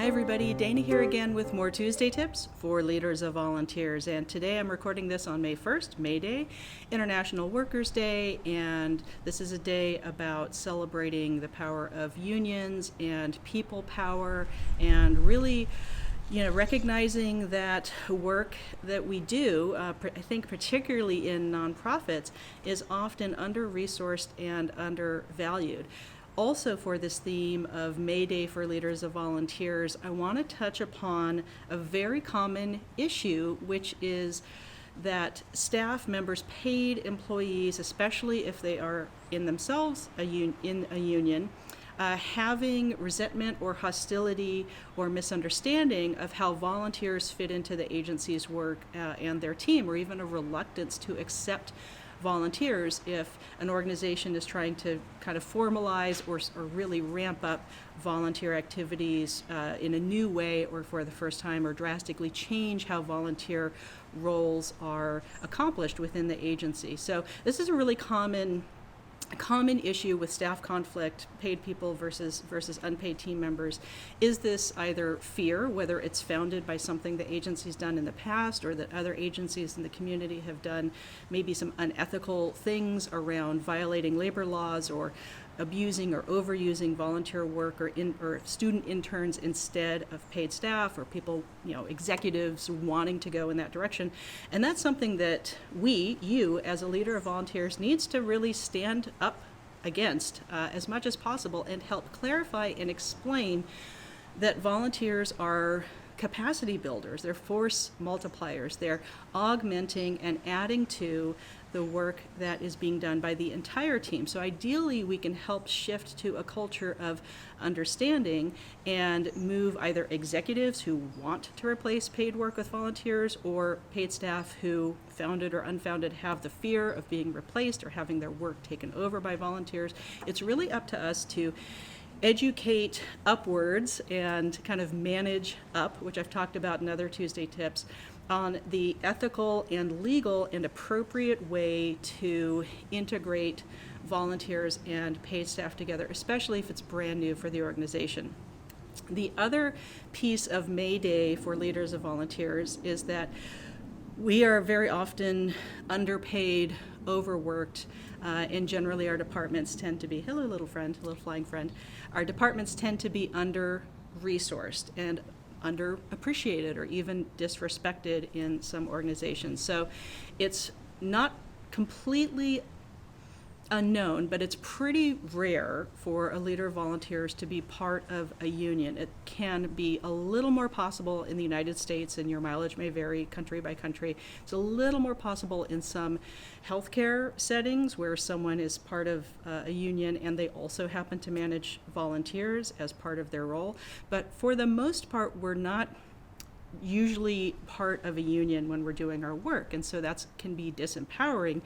everybody, Dana here again with more Tuesday tips for leaders of volunteers. And today I'm recording this on May 1st, May Day, International Workers' Day, and this is a day about celebrating the power of unions and people power, and really recognizing that work that we do, I think particularly in nonprofits, is often under-resourced and undervalued. Also, for this theme of May Day for Leaders of Volunteers, I want to touch upon a very common issue, which is that staff members, paid employees, especially if they are in themselves in a union, having resentment or hostility or misunderstanding of how volunteers fit into the agency's work and their team, or even a reluctance to accept volunteers if an organization is trying to kind of formalize or really ramp up volunteer activities in a new way or for the first time, or drastically change how volunteer roles are accomplished within the agency. So this is a really common issue with staff conflict, paid people versus unpaid team members. Is this either fear, whether it's founded by something the agency's done in the past or that other agencies in the community have done, maybe some unethical things around violating labor laws or abusing or overusing volunteer work or student interns instead of paid staff, or people, executives wanting to go in that direction. And that's something that you as a leader of volunteers, needs to really stand up against as much as possible and help clarify and explain that volunteers are capacity builders, they're force multipliers, they're augmenting and adding to the work that is being done by the entire team. So ideally, we can help shift to a culture of understanding and move either executives who want to replace paid work with volunteers, or paid staff who, founded or unfounded, have the fear of being replaced or having their work taken over by volunteers. It's really up to us to educate upwards and kind of manage up, which I've talked about in other Tuesday tips, on the ethical and legal and appropriate way to integrate volunteers and paid staff together, especially if it's brand new for the organization. The other piece of May Day for Leaders of Volunteers is that we are very often underpaid, overworked, and generally our departments tend to be, hello little flying friend, our departments tend to be under-resourced and underappreciated or even disrespected in some organizations. So it's not completely unknown, but it's pretty rare for a leader of volunteers to be part of a union. It can be a little more possible in the United States, and your mileage may vary country by country. It's a little more possible in some healthcare settings where someone is part of a union and they also happen to manage volunteers as part of their role. But for the most part, we're not usually part of a union when we're doing our work, and so that can be disempowering,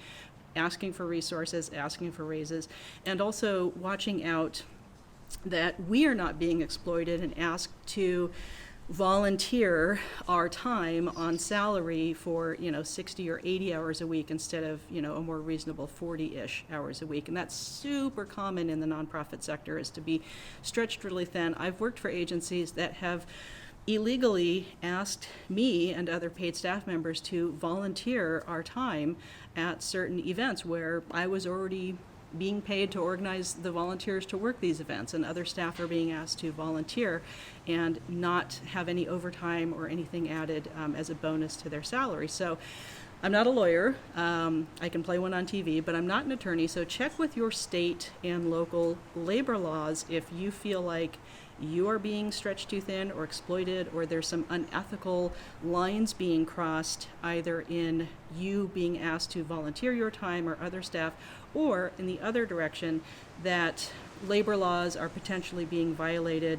asking for resources, asking for raises, and also watching out that we are not being exploited and asked to volunteer our time on salary for 60 or 80 hours a week instead of a more reasonable 40-ish hours a week. And that's super common in the nonprofit sector, is to be stretched really thin. I've worked for agencies that have illegally asked me and other paid staff members to volunteer our time at certain events where I was already being paid to organize the volunteers to work these events, and other staff are being asked to volunteer and not have any overtime or anything added as a bonus to their salary. So I'm not a lawyer. I can play one on TV, but I'm not an attorney. So check with your state and local labor laws if you feel like you are being stretched too thin or exploited, or there's some unethical lines being crossed, either in you being asked to volunteer your time or other staff, or in the other direction, that labor laws are potentially being violated,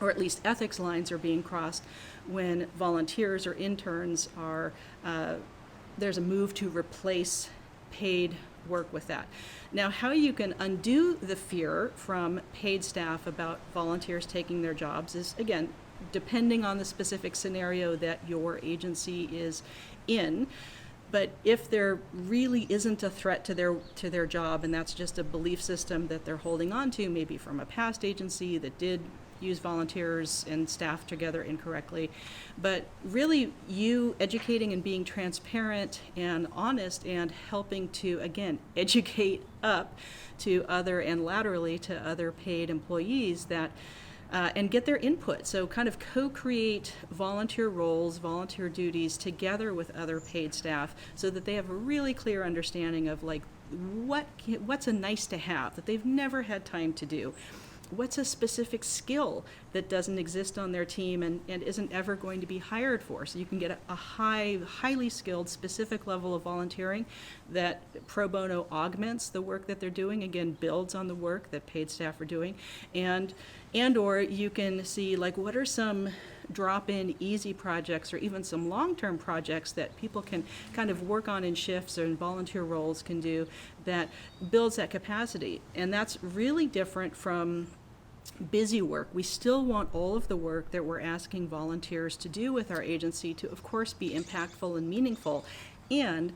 or at least ethics lines are being crossed when volunteers or interns are, there's a move to replace paid work with that. Now, how you can undo the fear from paid staff about volunteers taking their jobs is, again, depending on the specific scenario that your agency is in. But if there really isn't a threat to their job, and that's just a belief system that they're holding on to, maybe from a past agency that did use volunteers and staff together incorrectly. But really, you educating and being transparent and honest and helping to, again, educate up to other and laterally to other paid employees that and get their input. So kind of co-create volunteer roles, volunteer duties together with other paid staff so that they have a really clear understanding of like what's a nice to have that they've never had time to do. What's a specific skill that doesn't exist on their team and isn't ever going to be hired for? So you can get a highly skilled, specific level of volunteering that pro bono augments the work that they're doing, again, builds on the work that paid staff are doing. And or you can see like what are some drop-in easy projects or even some long-term projects that people can kind of work on in shifts or in volunteer roles can do that builds that capacity. And that's really different from busy work. We still want all of the work that we're asking volunteers to do with our agency to, of course, be impactful and meaningful. And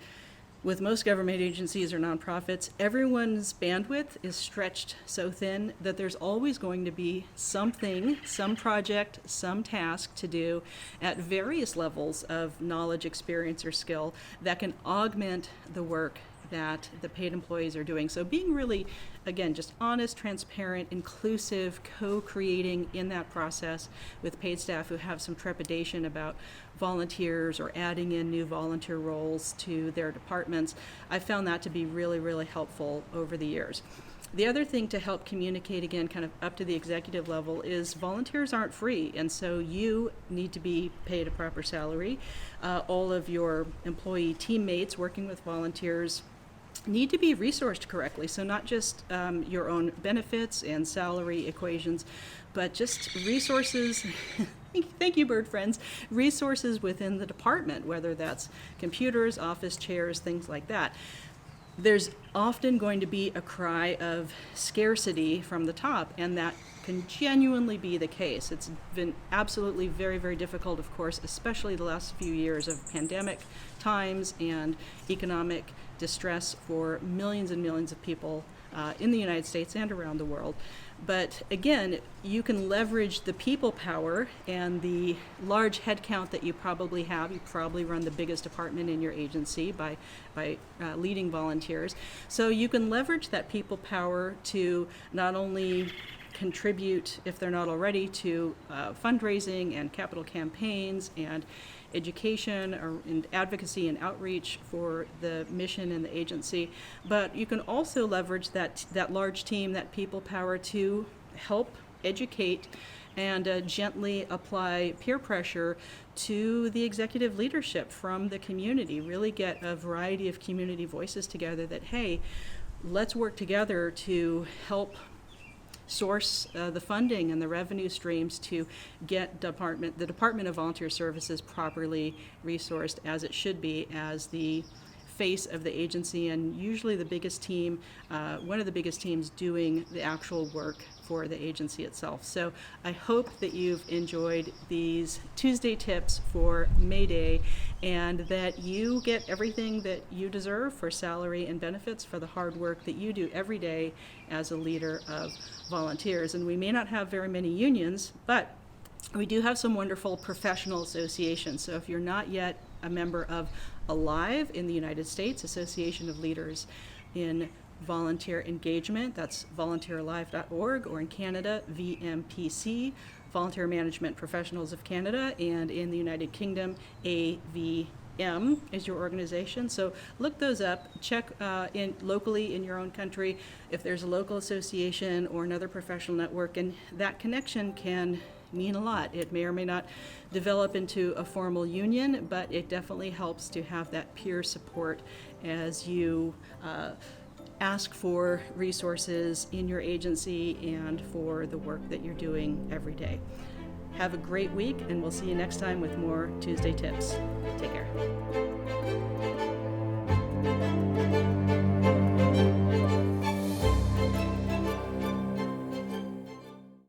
with most government agencies or nonprofits, everyone's bandwidth is stretched so thin that there's always going to be something, some project, some task to do at various levels of knowledge, experience, or skill that can augment the work that the paid employees are doing. So being really, again, just honest, transparent, inclusive, co-creating in that process with paid staff who have some trepidation about volunteers or adding in new volunteer roles to their departments. I found that to be really, really helpful over the years. The other thing to help communicate, again, kind of up to the executive level, is volunteers aren't free, and so you need to be paid a proper salary. All of your employee teammates working with volunteers need to be resourced correctly, so not just your own benefits and salary equations, but just resources. Thank you, bird friends. Resources within the department, whether that's computers, office chairs, things like that. There's often going to be a cry of scarcity from the top, and that can genuinely be the case. It's been absolutely very, very difficult, of course, especially the last few years of pandemic times and economic distress for millions and millions of people in the United States and around the world. But again, you can leverage the people power and the large headcount that you probably have. You probably run the biggest department in your agency by leading volunteers. So you can leverage that people power to not only contribute, if they're not already, to fundraising and capital campaigns and education and advocacy and outreach for the mission and the agency, but you can also leverage that large team, that people power, to help educate and gently apply peer pressure to the executive leadership from the community. Really get a variety of community voices together that, hey, let's work together to help source the funding and the revenue streams to get the Department of Volunteer Services properly resourced as it should be, as the face of the agency and usually the biggest team, one of the biggest teams doing the actual work for the agency itself. So I hope that you've enjoyed these Tuesday tips for May Day and that you get everything that you deserve for salary and benefits for the hard work that you do every day as a leader of volunteers. And we may not have very many unions, but we do have some wonderful professional associations. So if you're not yet a member of ALIVE in the United States, Association of Leaders in Volunteer Engagement, that's volunteeralive.org, or in Canada, VMPC, Volunteer Management Professionals of Canada, and in the United Kingdom, AVM is your organization. So look those up, check locally in your own country if there's a local association or another professional network, and that connection can mean a lot. It may or may not develop into a formal union, but it definitely helps to have that peer support as you ask for resources in your agency and for the work that you're doing every day. Have a great week, and we'll see you next time with more Tuesday Tips. Take care.